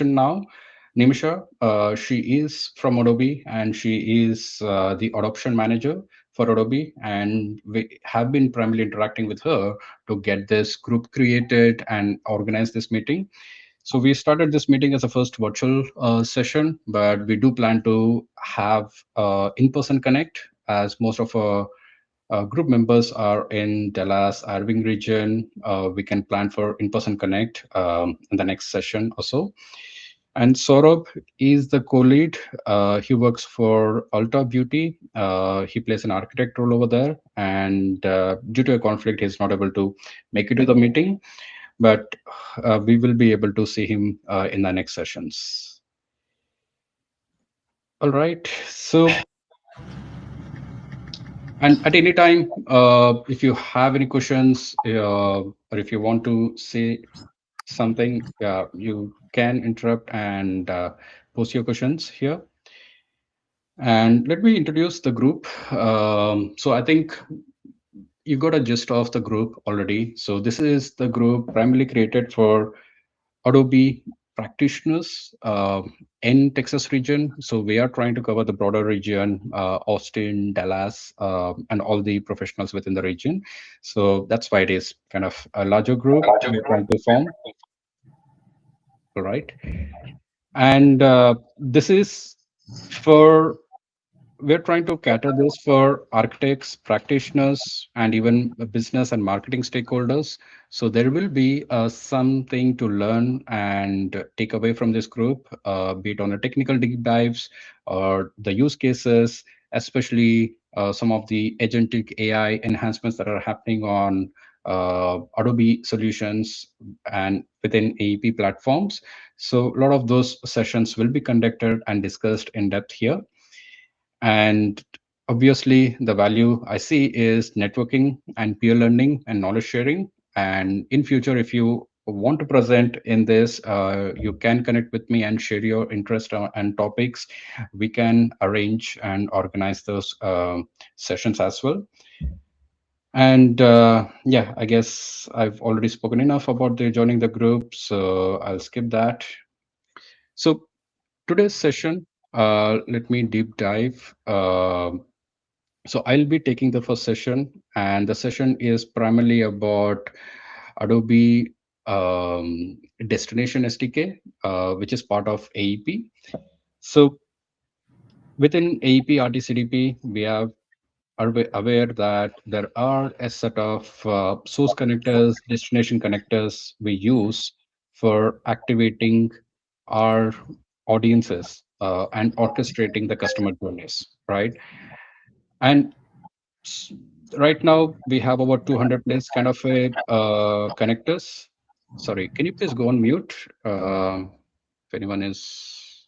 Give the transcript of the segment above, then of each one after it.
now. Nimisha, she is from Adobe and she is the adoption manager for Adobe. And we have been primarily interacting with her to get this group created and organize this meeting. So we started this meeting as a first virtual session, but we do plan to have in-person connect as most of our group members are in Dallas, Irving region. We can plan for in-person connect in the next session or so. And Saurabh is the co-lead. He works for Ulta Beauty. He plays an architect role over there. And due to a conflict, he's not able to make it to the meeting. But we will be able to see him in the next sessions. All right. So, and at any time, if you have any questions or if you want to say something, you can interrupt and post your questions here. And let me introduce the group. So I think you got a gist of the group already. So this is the group primarily created for Adobe practitioners in Texas region. So we are trying to cover the broader region, Austin, Dallas, and all the professionals within the region. So that's why it is kind of a larger group we're trying to form. All right. And this is for we're trying to cater this for architects, practitioners, and even business and marketing stakeholders. So there will be something to learn and take away from this group, be it on the technical deep dives or the use cases, especially some of the agentic AI enhancements that are happening on Adobe solutions and within AEP platforms. So a lot of those sessions will be conducted and discussed in depth here. And obviously, the value I see is networking and peer learning and knowledge sharing. And in future, if you want to present in this, you can connect with me and share your interest and topics. We can arrange and organize those sessions as well. And yeah, I guess I've already spoken enough about the joining the group, so I'll skip that. So today's session, let me deep dive. So I'll be taking the first session, and the session is primarily about Adobe Destination SDK, which is part of AEP. So within AEP RTCDP, we are aware that there are a set of source connectors, destination connectors we use for activating our audiences and orchestrating the customer journeys, right? And s- right now we have about 200 plus kind of a connectors. Sorry, can you please go on mute if anyone is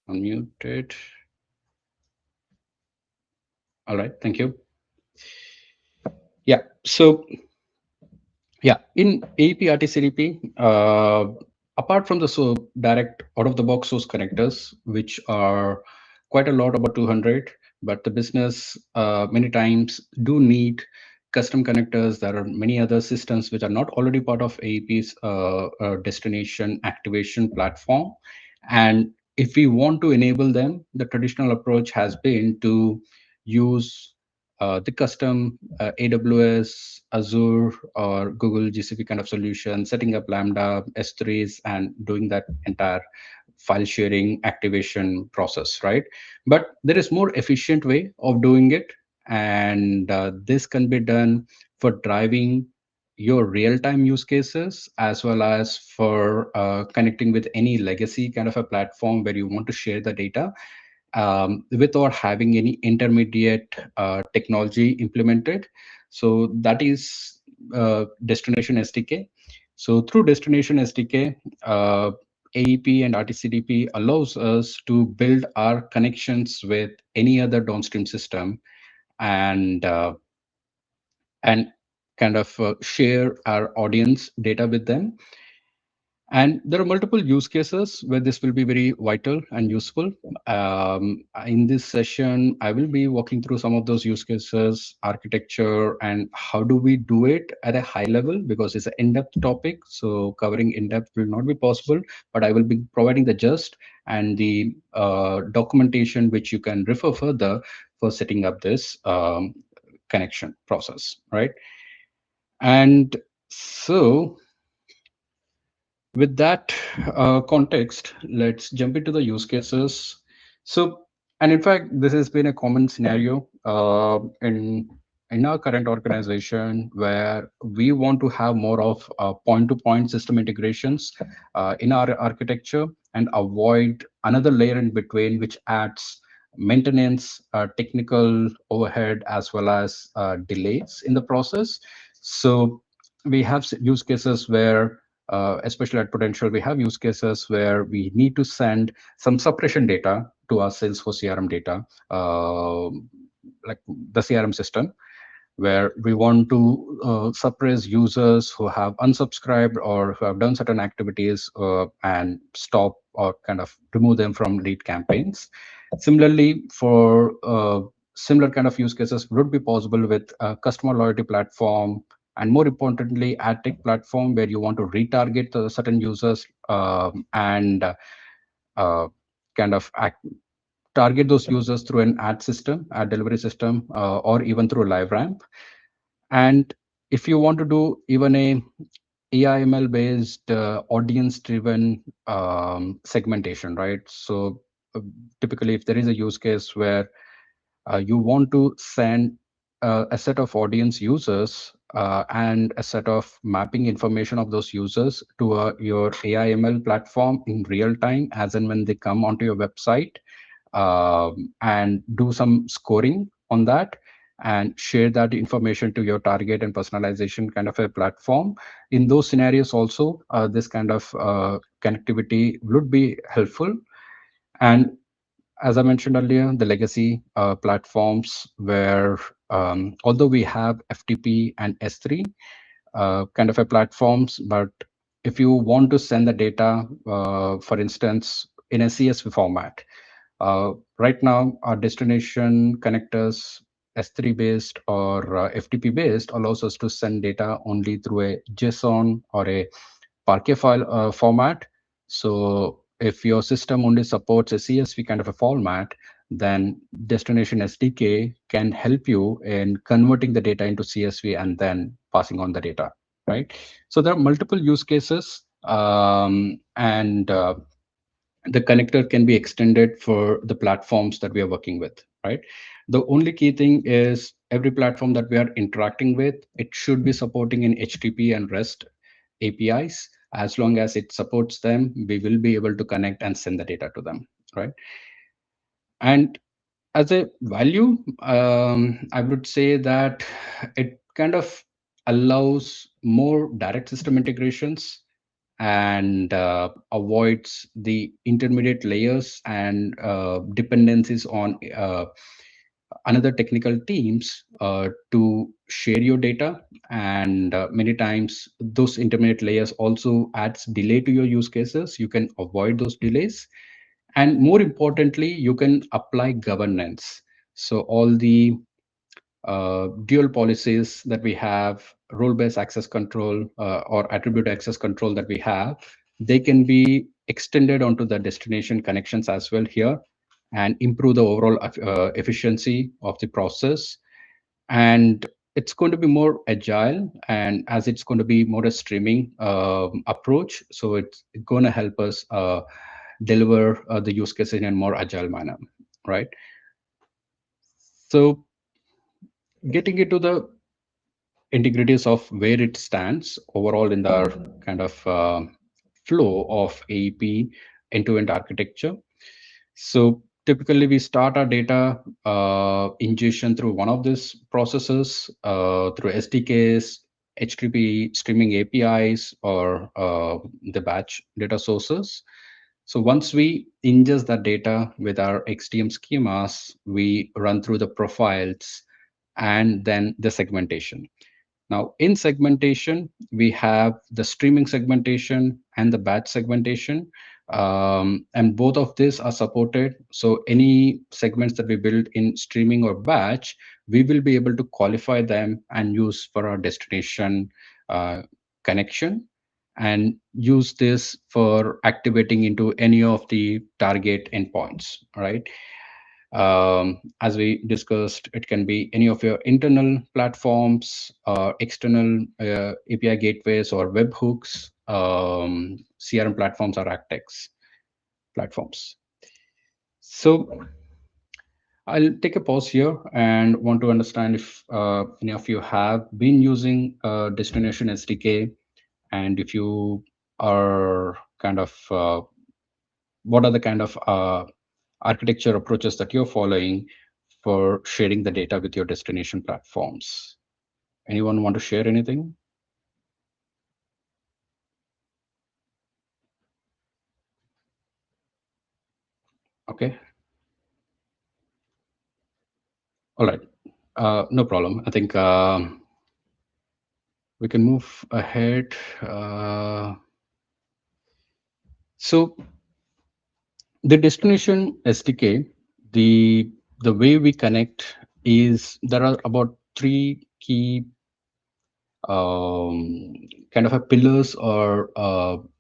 unmuted? All right, thank you. Yeah, so yeah, in AEP RTCDP, apart from the direct out of the box source connectors, which are quite a lot, about 200, but the business many times do need custom connectors. There are many other systems which are not already part of AEP's destination activation platform. And if we want to enable them, the traditional approach has been to use the custom AWS, Azure, or Google GCP kind of solution, setting up Lambda, S3s, and doing that entire file sharing activation process, right? But there is more efficient way of doing it, and this can be done for driving your real-time use cases as well as for connecting with any legacy kind of a platform where you want to share the data without having any intermediate technology implemented. So that is Destination SDK. So through Destination SDK, AEP and RTCDP allows us to build our connections with any other downstream system and and kind of share our audience data with them. And there are multiple use cases where this will be very vital and useful. In this session, I will be walking through some of those use cases, architecture, and how do we do it at a high level, because it's an in-depth topic. So covering in-depth will not be possible, but I will be providing the gist and the documentation which you can refer further for setting up this connection process, right? And so with that context, let's jump into the use cases. So, and in fact, this has been a common scenario in our current organization where we want to have more of point-to-point system integrations in our architecture and avoid another layer in between, which adds maintenance, technical overhead, as well as delays in the process. So we have use cases where especially at Potential, we have use cases where we need to send some suppression data to our Salesforce CRM data, like the CRM system, where we want to suppress users who have unsubscribed or who have done certain activities and stop or kind of remove them from lead campaigns. Similarly, for similar kind of use cases would be possible with a customer loyalty platform, and more importantly, ad tech platform, where you want to retarget the certain users and uh, kind of target those users through an ad system, ad delivery system, or even through LiveRamp. And if you want to do even a AIML based audience driven segmentation, right? So typically, if there is a use case where you want to send a set of audience users and a set of mapping information of those users to your AIML platform in real time, as and when they come onto your website, and do some scoring on that and share that information to your target and personalization kind of a platform. In those scenarios also, this kind of connectivity would be helpful. And as I mentioned earlier, the legacy platforms where although we have FTP and S3 kind of a platforms, but if you want to send the data, for instance, in a CSV format, right now our destination connectors S3 based or FTP based allows us to send data only through a JSON or a Parquet file format. So if your system only supports a CSV kind of a format, then destination SDK can help you in converting the data into CSV and then passing on the data, right? So there are multiple use cases, and the connector can be extended for the platforms that we are working with, right? The only key thing is every platform that we are interacting with, it should be supporting in HTTP and REST APIs. As long as it supports them, we will be able to connect and send the data to them, right? And as a value, I would say that it kind of allows more direct system integrations and avoids the intermediate layers and dependencies on another technical teams to share your data. And many times those intermediate layers also adds delay to your use cases. You can avoid those delays, and more importantly, you can apply governance. So all the dual policies that we have, role-based access control or attribute access control that we have, they can be extended onto the destination connections as well here, and improve the overall efficiency of the process. And it's going to be more agile, and as it's going to be more a streaming approach, so it's going to help us deliver the use case in a more agile manner, right? So getting into the integrities of where it stands overall in the kind of flow of AEP end-to-end architecture. So typically we start our data ingestion through one of these processes through SDKs, HTTP streaming APIs, or the batch data sources. So once we ingest that data with our XDM schemas, we run through the profiles and then the segmentation. Now, in segmentation, we have the streaming segmentation and the batch segmentation. And both of these are supported. So any segments that we build in streaming or batch, we will be able to qualify them and use for our destination connection, and use this for activating into any of the target endpoints, right? As we discussed, it can be any of your internal platforms, external API gateways or webhooks, CRM platforms or ACTEX platforms. So I'll take a pause here and want to understand if any of you have been using Destination SDK, and if you are kind of what are the kind of architecture approaches that you're following for sharing the data with your destination platforms. Anyone want to share anything? Okay, all right. No problem. I think we can move ahead. So the destination SDK, the way we connect is there are about three key um, kind of a pillars or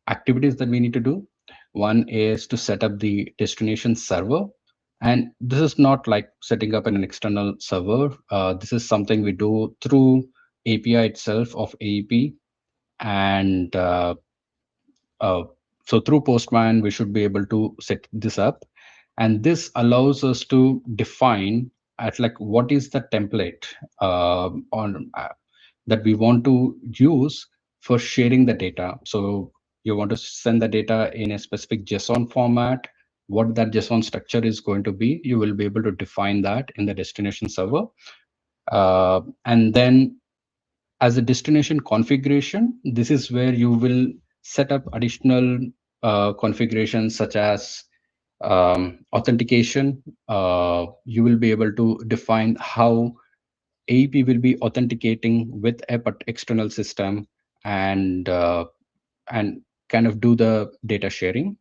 activities that we need to do. One is to set up the destination server. And this is not like setting up an external server. This is something we do through API itself of AEP. And uh, so through Postman, we should be able to set this up. And this allows us to define at like what is the template on that we want to use for sharing the data. So you want to send the data in a specific JSON format. What that JSON structure is going to be, you will be able to define that in the destination server. And then as a destination configuration, this is where you will set up additional configurations such as authentication. You will be able to define how AEP will be authenticating with a external system, and and kind of do the data sharing.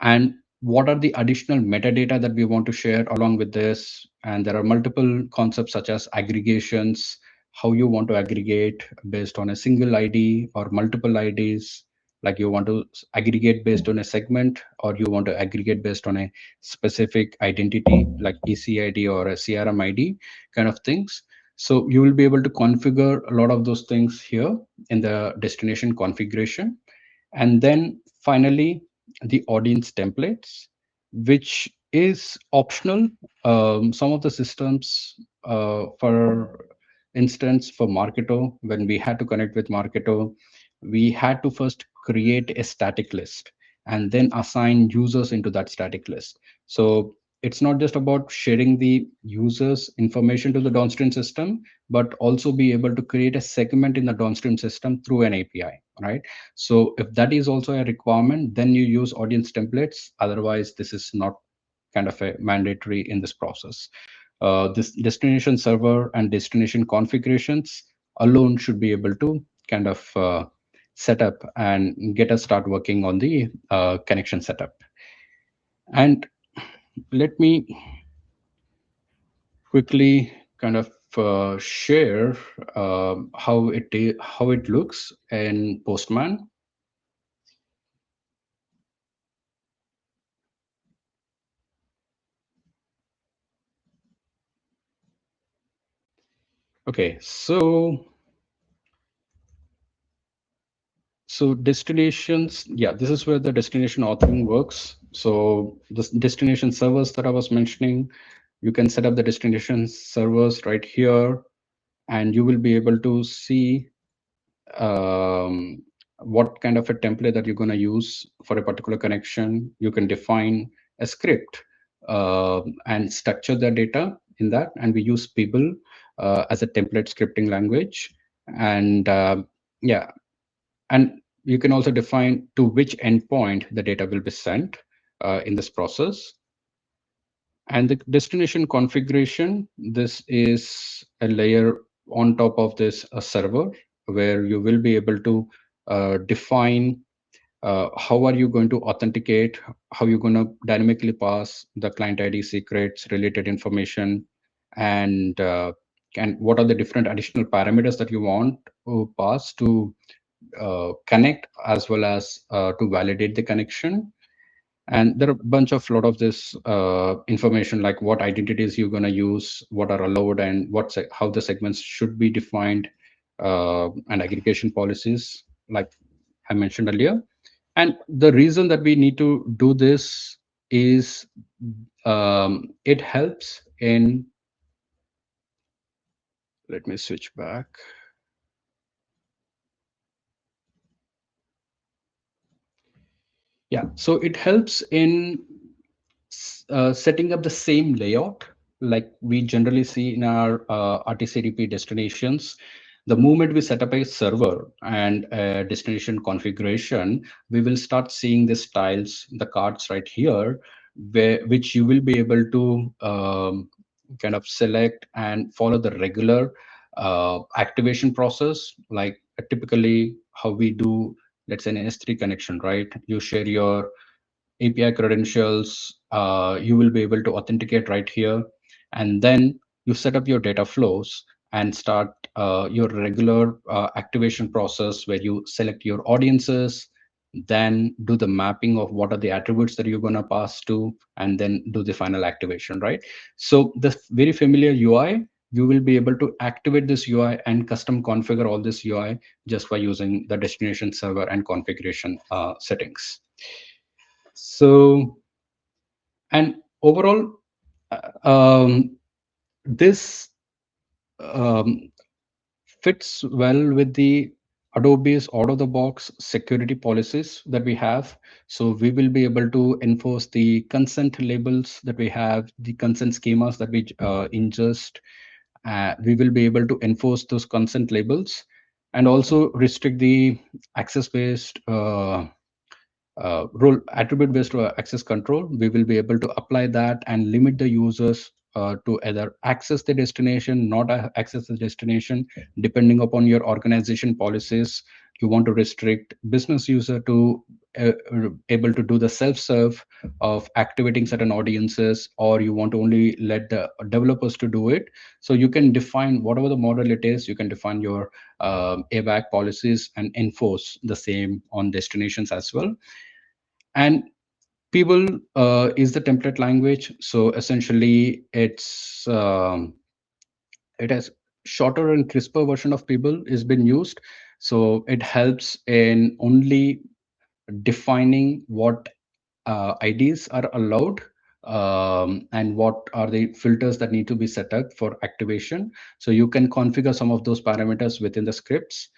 And what are the additional metadata that we want to share along with this? And there are multiple concepts such as aggregations, how you want to aggregate based on a single ID or multiple IDs, like you want to aggregate based on a segment, or you want to aggregate based on a specific identity like ECID or a CRM ID kind of things. So you will be able to configure a lot of those things here in the destination configuration. And then finally, the audience templates, which is optional. Some of the systems, for instance, for Marketo, when we had to connect with Marketo, we had to first create a static list and then assign users into that static list. So it's not just about sharing the users information to the downstream system, but also be able to create a segment in the downstream system through an API, right? So if that is also a requirement, then you use audience templates. Otherwise, this is not kind of a mandatory in this process. This destination server and destination configurations alone should be able to kind of set up and get us start working on the connection setup. And let me quickly kind of share how it looks in Postman. Okay, so destinations, yeah, this is where the destination authoring works. So the destination servers that I was mentioning, you can set up the destination servers right here, and you will be able to see um, what kind of a template that you're going to use for a particular connection. You can define a script and structure the data in that. And we use People as a template scripting language. And yeah, and you can also define to which endpoint the data will be sent in this process. And the destination configuration, this is a layer on top of this a server where you will be able to define how are you going to authenticate, how you're going to dynamically pass the client ID secrets, related information, and what are the different additional parameters that you want to pass to connect as well as to validate the connection. And there are a bunch of lot of this information, like what identities you're going to use, what are allowed, and how the segments should be defined, and aggregation policies, like I mentioned earlier. And the reason that we need to do this is it helps in, let me switch back. Yeah, so it helps in setting up the same layout like we generally see in our RTCDP destinations. The moment we set up a server and a destination configuration, we will start seeing the styles, the cards right here, which you will be able to kind of select and follow the regular activation process, like typically how we do, let's say, an S3 connection, right? You share your API credentials, you will be able to authenticate right here. And then you set up your data flows and start your regular activation process where you select your audiences, then do the mapping of what are the attributes that you're going to pass to, and then do the final activation, right? So the very familiar UI, you will be able to activate this UI and custom configure all this UI just by using the destination server and configuration settings. So, and overall, this um, fits well with the Adobe's out-of-the-box security policies that we have. So we will be able to enforce the consent labels that we have, the consent schemas that we ingest. We will be able to enforce those consent labels and also restrict the access-based role attribute based access control. We will be able to apply that and limit the users to either access the destination, not access the destination, depending upon your organization policies. You want to restrict business user to able to do the self-serve of activating certain audiences, or you want to only let the developers to do it. So you can define whatever the model it is, you can define your ABAC policies and enforce the same on destinations as well. And people is the template language. So essentially it has shorter and crisper version of people is been used. So it helps in only defining what IDs are allowed, and what are the filters that need to be set up for activation. So you can configure some of those parameters within the scripts.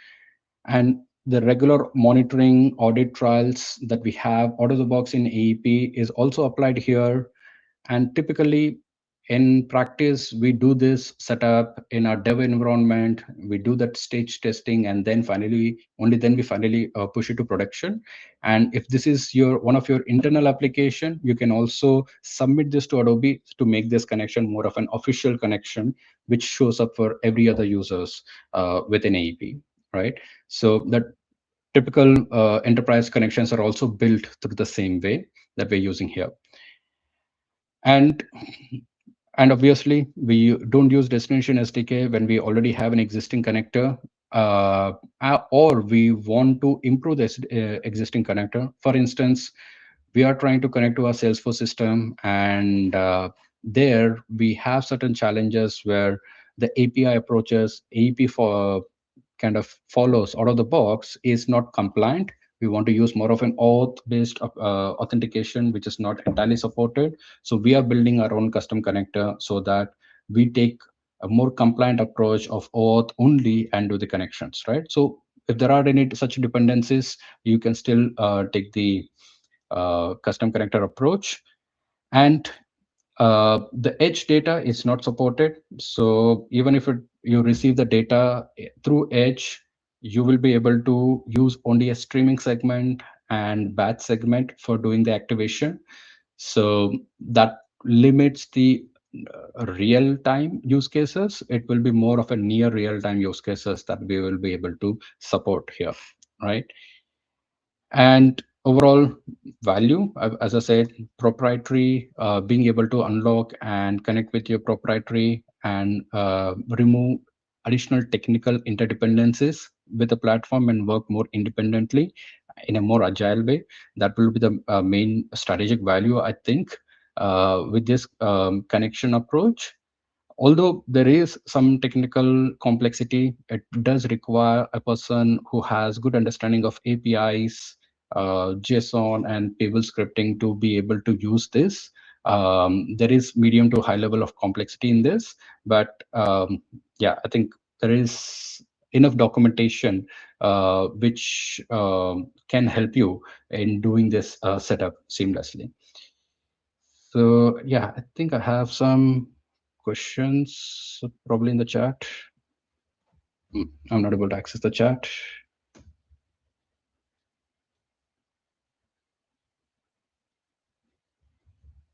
And the regular monitoring audit trials that we have out of the box in AEP is also applied here. And typically in practice, we do this setup in our dev environment. We do that stage testing, and then finally, only then we finally push it to production. And if this is your one of your internal application, you can also submit this to Adobe to make this connection more of an official connection, which shows up for every other users within AEP, right? So that typical enterprise connections are also built through the same way that we're using here. And and obviously, we don't use destination SDK when we already have an existing connector, or we want to improve this existing connector. For instance, we are trying to connect to our Salesforce system, and there we have certain challenges where the API approaches, AEP for kind of follows out of the box is not compliant. We want to use more of an auth based authentication, which is not entirely supported. So we are building our own custom connector so that we take a more compliant approach of auth only and do the connections, right? So if there are any such dependencies, you can still take the custom connector approach. And the edge data is not supported. So even if you receive the data through edge, you will be able to use only a streaming segment and batch segment for doing the activation. So that limits the real-time use cases. It will be more of a near real-time use cases that we will be able to support here, right? And overall value, as I said, proprietary, being able to unlock and connect with your proprietary and remove additional technical interdependencies with the platform and work more independently in a more agile way. That will be the main strategic value, I think, with this connection approach. Although there is some technical complexity, it does require a person who has good understanding of APIs, JSON, and table scripting to be able to use this. There is medium to high level of complexity in this, but yeah, I think there is enough documentation which can help you in doing this setup seamlessly. So yeah, I think I have some questions probably in the chat. I'm not able to access the chat.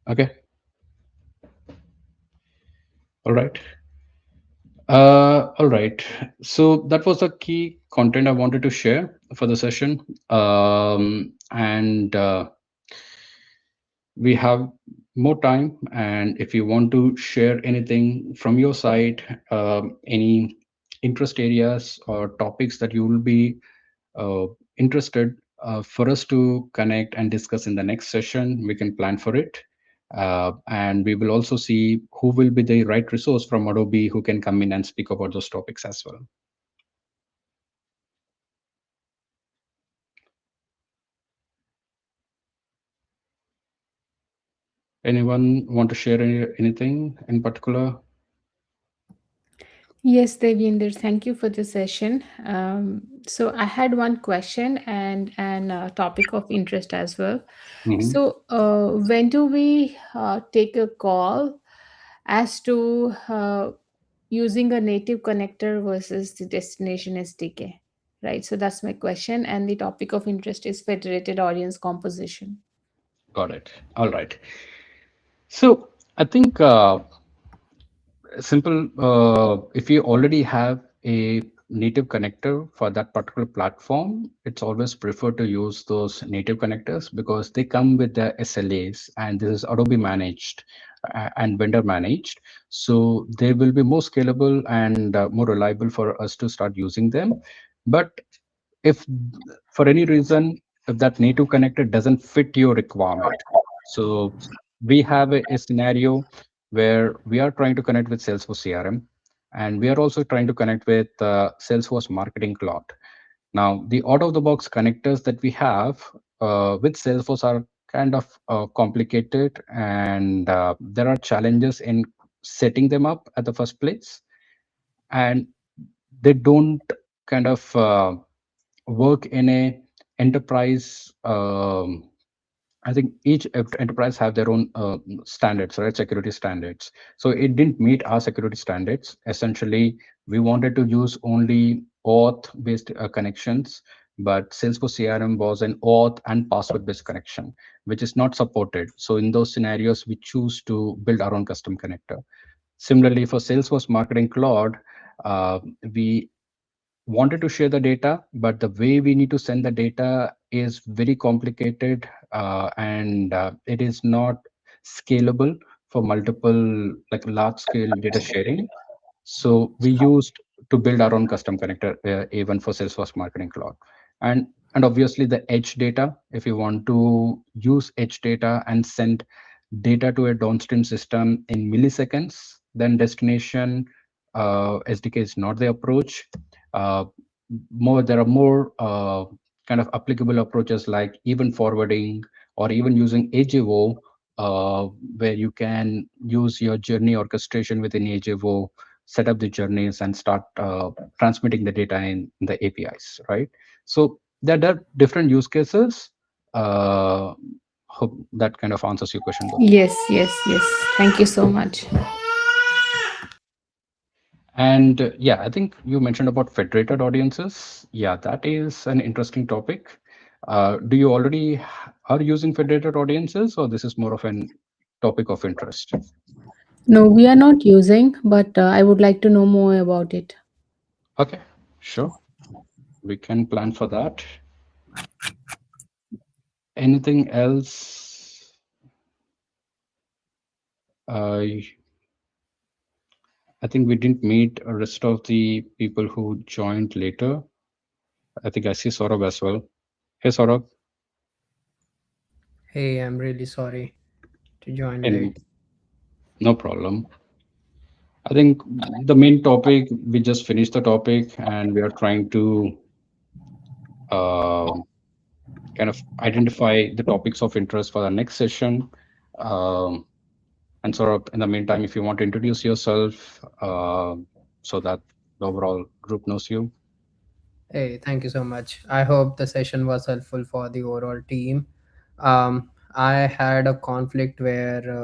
Okay, all right. All right. So that was the key content I wanted to share for the session. And we have more time. And if you want to share anything from your side, any interest areas or topics that you will be uh, interested for us to connect and discuss in the next session, we can plan for it. And we will also see who will be the right resource from Adobe who can come in and speak about those topics as well. Anyone want to share anything in particular? Yes, Devinder, thank you for the session. So I had one question and a topic of interest as well. Mhm. So when do we take a call as to using a native connector versus the destination SDK? Right. So that's my question, and the topic of interest is federated audience composition. Got it. All right. So I think simple, if you already have a native connector for that particular platform, it's always preferred to use those native connectors because they come with the SLAs, and this is Adobe managed and vendor managed. So they will be more scalable and more reliable for us to start using them. But if for any reason, if that native connector doesn't fit your requirement, so we have a scenario where we are trying to connect with Salesforce CRM, and we are also trying to connect with Salesforce Marketing Cloud. Now, the out-of-the-box connectors that we have with Salesforce are kind of complicated, and there are challenges in setting them up at the first place, and they don't kind of work in a enterprise. I think each enterprise have their own standards, right? Security standards. So it didn't meet our security standards. Essentially, we wanted to use only auth-based connections, but Salesforce CRM was an auth and password-based connection, which is not supported. So in those scenarios, we choose to build our own custom connector. Similarly, for Salesforce Marketing Cloud, we wanted to share the data, but the way we need to send the data is very complicated, and it is not scalable for multiple, like large scale data sharing. So we used to build our own custom connector, even for Salesforce Marketing Cloud. And obviously the edge data, if you want to use edge data and send data to a downstream system in milliseconds, then destination SDK is not the approach. Uh, there are more kind of applicable approaches like even forwarding or even using AJO, where you can use your journey orchestration within AJO, set up the journeys and start transmitting the data in the APIs, right? So there are different use cases. Uh, Hope that kind of answers your question, though. Yes, yes, yes. Thank you so much. And yeah, I think you mentioned about federated audiences. Yeah, that is an interesting topic. Do you already are using federated audiences, or this is more of an topic of interest? No, we are not using, but I would like to know more about it. Okay, sure. We can plan for that. Anything else? I I think we didn't meet a rest of the people who joined later. I think I see Saurabh as well. Hey, Saurabh. Hey, I'm really sorry to join And late. no problem. I think the main topic, we just finished the topic and we are trying to uh, kind of identify the topics of interest for the next session. Um, and sort of in the meantime, if you want to introduce yourself so that the overall group knows you. Hey, thank you so much. I hope the session was helpful for the overall team. I had a conflict where